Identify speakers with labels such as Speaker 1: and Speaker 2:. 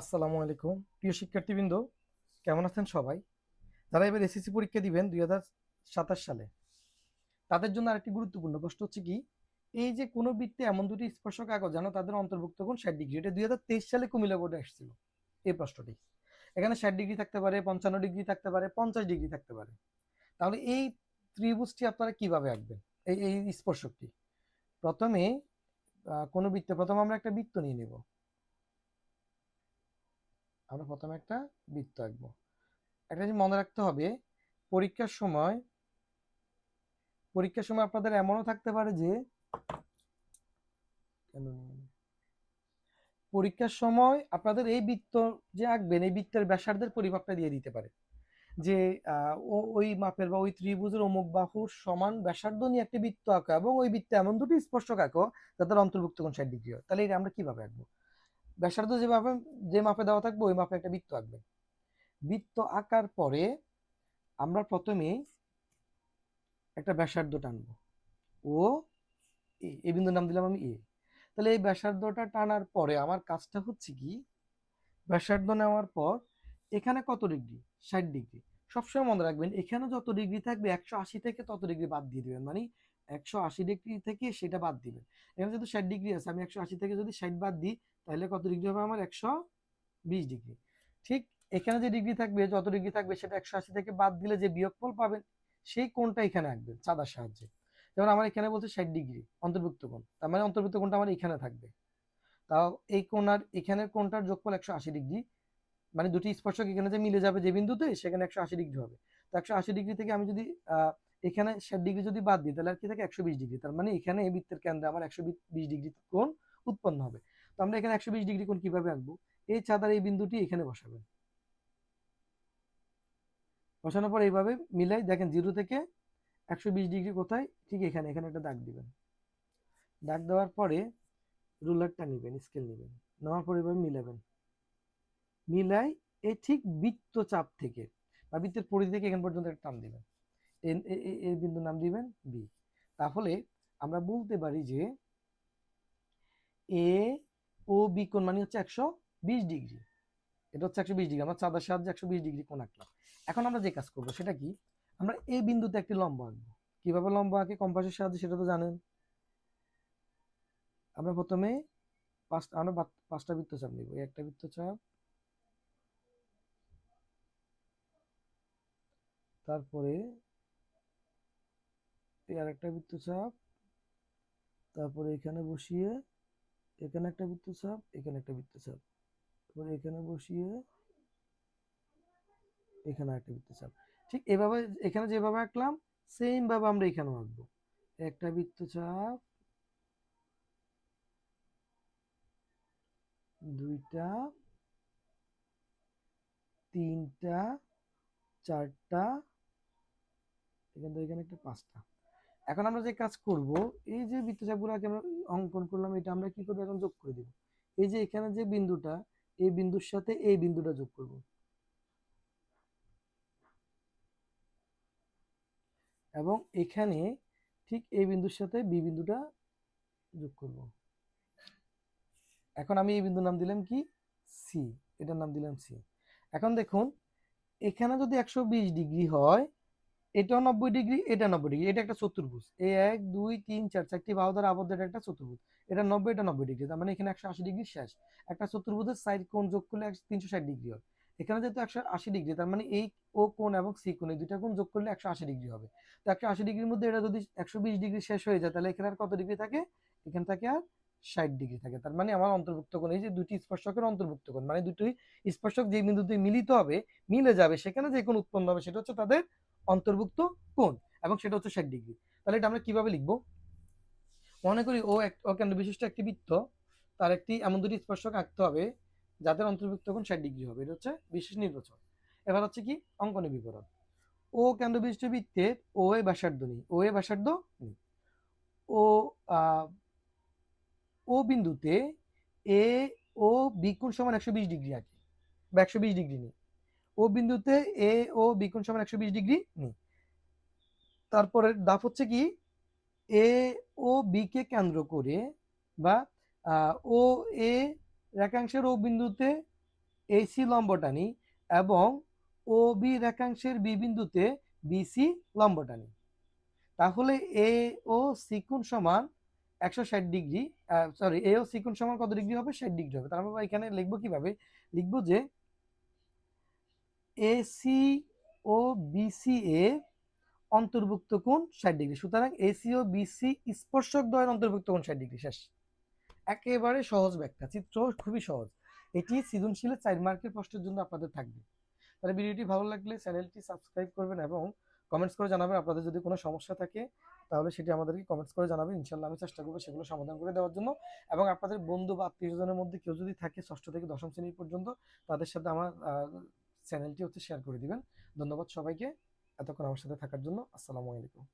Speaker 1: আসসালামু আলাইকুম প্রিয় শিক্ষার্থীবৃন্দ, কেমন আছেন সবাই? যারা এবার এসএসসি পরীক্ষা দিবেন 2027 সালে, তাদের জন্য আরেকটি গুরুত্বপূর্ণ প্রশ্ন হচ্ছে কি, এই যে কোনো বৃত্তে এমন দুটি স্পর্শ কাগজ যেন তাদের অন্তর্ভুক্ত কোণ 60 ডিগ্রি। এটা 2023 সালে কুমিল্লা বোর্ডে আসছিল এই প্রশ্নটি। এখানে 60 ডিগ্রি থাকতে পারে, 55 ডিগ্রি থাকতে পারে, 50 ডিগ্রি থাকতে পারে। তাহলে এই ত্রিভুজটি আপনারা কিভাবে আঁকবেন? এই এই স্পর্শকটি প্রথমে কোনো বৃত্তে প্রথমে আমরা একটা বৃত্ত নিয়ে নেব। আমরা প্রথমে একটা বৃত্ত আঁকবো। একটা জিনিস মনে রাখতে হবে, পরীক্ষার সময় পরীক্ষার সময় আপনাদের এমনও থাকতে পারে যে কেন পরীক্ষার সময় আপনাদের এই বৃত্ত যে আঁকবেন, এই বৃত্তের ব্যাসার্ধের পরিমাপটা দিয়ে দিতে পারে যে ওই মাপের বা ওই ত্রিভুজের অমুক বাহুর সমান ব্যাসার্ধ নিয়ে একটা বৃত্ত আঁকো এবং ওই বৃত্তে এমন দুটি স্পর্শক আঁকো যাদের অন্তর্ভুক্ত কোণ 60 ডিগ্রি হয়। তাহলে এটা আমরা কিভাবে আঁকবো? ব্যাসার্ধ যেভাবে যে মাপে দেওয়া থাকবে ওই মাপে একটা বৃত্ত আঁকবেন। বৃত্ত আঁকার পরে আমরা প্রথমে একটা ব্যাসার্ধ টানবো। ও এই বিন্দুর নাম দিলাম আমি এ। তাহলে এই ব্যাসার্ধটা টানার পরে আমার কাজটা হচ্ছে কি, ব্যাসার্ধ নেওয়ার পর এখানে কত ডিগ্রি? 60 ডিগ্রি। সবসময় মনে রাখবেন, এখানে যত ডিগ্রি থাকবে 180 থেকে তত ডিগ্রি বাদ দিয়ে দিবেন, মানে 180 ডিগ্রি থেকে সেটা বাদ দিবেন। এখানে যেহেতু 60 ডিগ্রি আছে, আমি 180 থেকে যদি 60 বাদ দিই তাহলে কত ডিগ্রি হবে? আমার 120 ডিগ্রি। ঠিক এখানে যে ডিগ্রি থাকবে, যত ডিগ্রি থাকবে সেটা 180 থেকে বাদ দিলে যে বিয়োগফল পাবেন সেই কোণটা এখানে আঁকবেন চাঁদার সাহায্যে। যেমন আমার এখানে বলছে 60 ডিগ্রি অন্তর্ভুক্ত কোণ, তার মানে অন্তর্ভুক্ত কোণটা আমার এখানে থাকবে। তাও এই কোণ আর এখানের কোণটার যোগফল 180 ডিগ্রি, মানে দুটি স্পর্শক এখানে যে মিলে যাবে যে বিন্দুতে, সেখানে 180 ডিগ্রি হবে। তো 180 ডিগ্রি থেকে আমি যদি এখানে 60 ডিগ্রি যদি বাদ দিই তাহলে আর কি থাকে? 120 ডিগ্রি। তার মানে এখানে এই বৃত্তের কেন্দ্রে আমার 120 ডিগ্রি কোণ উৎপন্ন হবে। তো আমরা এখানে 120 ডিগ্রি কোণ কিভাবে আঁকবো? এই চাঁদার এই বিন্দুটি এখানে বসাবেন। বসানোর পর এইভাবে মিলাই দেখেন, 0 থেকে 120 ডিগ্রি কোথায়? ঠিক এখানে, এখানে একটা দাগ দিবেন। দাগ দেওয়ার পরে রুলারটা নেবেন, স্কেল নেবেন, নেওয়ার পরে এভাবে মিলাবেন। মিলাই এই ঠিক বৃত্তচাপ থেকে বা বৃত্তের পরিধি থেকে এখান পর্যন্ত একটা টান দিবেন। এই বিন্দুর নাম দিবেন বি। তাহলে আমরা বলতে পারি যে এ ও বি কোণ মানে হচ্ছে 120 ডিগ্রি। এটা হচ্ছে 120 ডিগ্রি, আমরা চাঁদার সাহায্যে 120 ডিগ্রি কোণ আঁকলাম। এখন আমরা যে কাজ করবো সেটা কি, আমরা এই বিন্দুতে একটি লম্ব আঁকবো। কিভাবে লম্ব আঁকে? কম্পাসের সাহায্যে, সেটা তো জানেন। আমরা প্রথমে আমরা পাঁচটা বৃত্তচাপ নিব। এই একটা বৃত্তচাপ, তারপরে এই আরেকটা বৃত্তচাপ, তারপরে এখানে বসিয়ে এখানে একটা বৃত্তচাপ, এখানে একটা বৃত্তচাপ, তারপরে এখানে বসিয়ে এখানে একটা বৃত্তচাপ। ঠিক এভাবে এখানে যেভাবে আঁকলাম সেম ভাবে আমরা এখানেও আঁকবো। একটা বৃত্তচাপ, দুইটা, তিনটা, চারটা, এখান থেকে এখানে একটা, পাঁচটা। এখন আমরা যে কাজ করব, এই যে বৃত্তচাপগুলোকে আমরা অঙ্কন করলাম, এটা আমরা কি করবো? এখন যোগ করে দিব। এই যে এখানে যে বিন্দুটা, এই বিন্দুর সাথে এই বিন্দুটা যোগ করব, এবং এখানে ঠিক এই বিন্দুর সাথে বি বিন্দুটা যোগ করব। এখন আমি এই বিন্দুর নাম দিলাম কি? সি। এটার নাম দিলাম সি। এখন দেখুন, এখানে যদি 120 ডিগ্রি হয়, এটাও 90 ডিগ্রি, এটা 90 ডিগ্রি, এটা একটা চতুর্ভুজ। এই 1 2 3 4 চারটি বাহু দ্বারা আবদ্ধ এটা একটা চতুর্ভুজ। এটা 90, এটা 90 ডিগ্রি, তার মানে এখানে 180 ডিগ্রি শেষ। একটা চতুর্ভুজের সাইড কোণ যোগ করলে 360 ডিগ্রি হয়। এখানে যেহেতু 180 ডিগ্রি, তার মানে এই ও কোণ এবং সি কোণ, এই দুইটা কোণ যোগ করলে 180 ডিগ্রি হবে। তো 180 ডিগ্রির মধ্যে এটা যদি 120 ডিগ্রি শেষ হয়ে যায়, তাহলে এখানে আর কত ডিগ্রি থাকে? এখানে থাকে আর 60 ডিগ্রি থাকে। তার মানে আমার অন্তর্ভুক্ত কোণ, এই যে দুটি স্পর্শকের অন্তর্ভুক্ত কোণ, মানে দুটি স্পর্শক যে বিন্দুতে মিলিত হবে, মিলে যাবে, সেখানে যে কোণ উৎপন্ন হবে সেটা হচ্ছে তাদের অন্তর্ভুক্ত কোণ, এবং সেটা হচ্ছে 60 ডিগ্রি। তাহলে এটা আমরা কিভাবে লিখবো? মনে করি ও কেন্দ্র বিশিষ্ট একটি বৃত্ত, তার একটি এমন দুটি স্পর্শক আঁকতে হবে যাদের অন্তর্ভুক্ত কোণ 60 ডিগ্রি হবে। এটা হচ্ছে বিশেষ নির্বাচন। এবার হচ্ছে কি, অঙ্কনের বিবরণ। ও কেন্দ্র বিশিষ্ট বৃত্তের ও এ ব্যাসার্ধ নেই, ও এ ব্যাসার্ধ নেই। ও আহ, ও বিন্দুতে এ ও বি কোণ সমান 120 ডিগ্রি আঁকি, বা 120 ডিগ্রি নিই। ও বিন্দুতে এ ও বি কোণ সমান 120 ডিগ্রি নিই। তারপরে ধাপ হচ্ছে কি, এ ও বি কে কেন্দ্র করে, বা ও এ রেখাংশের ও বিন্দুতে AC লম্ব টানি এবং OB রেখাংশের B বিন্দুতে BC লম্ব টানি। তাহলে AO কোণ সমান 160 ডিগ্রি, সরি AO কোণ সমান কত ডিগ্রি হবে? 60 ডিগ্রি হবে। তার মানে এখানে লিখবো কিভাবে? লিখবো যে AC ও BCA অন্তর্ভুক্ত কোণ 60 ডিগ্রি। সুতরাং AC ও BC স্পর্শক দ্বয়ের অন্তর্ভুক্ত কোণ 60 ডিগ্রি। শেষ। একেবারে সহজ ব্যাখ্যা, চিত্র খুবই সহজ। এটি সৃজনশীলের 4 মার্কের প্রশ্নের জন্য আপনাদের থাকবে। তাহলে ভিডিওটি ভালো লাগলে চ্যানেলটি সাবস্ক্রাইব করবেন এবং কমেন্টস করে জানাবেন আপনাদের যদি কোনো সমস্যা থাকে, তাহলে সেটি আমাদেরকে কমেন্টস করে জানাবেন। ইনশাল্লাহ আমি চেষ্টা করবো সেগুলো সমাধান করে দেওয়ার জন্য। এবং আপনাদের বন্ধু বা আত্মীয়স্বজনের মধ্যে কেউ যদি থাকে ষষ্ঠ থেকে দশম শ্রেণী পর্যন্ত, তাদের সাথে আমার চ্যানেলটি শেয়ার করে দিবেন। ধন্যবাদ সবাইকে এতক্ষণ আমার সাথে থাকার জন্য। আসসালামু আলাইকুম।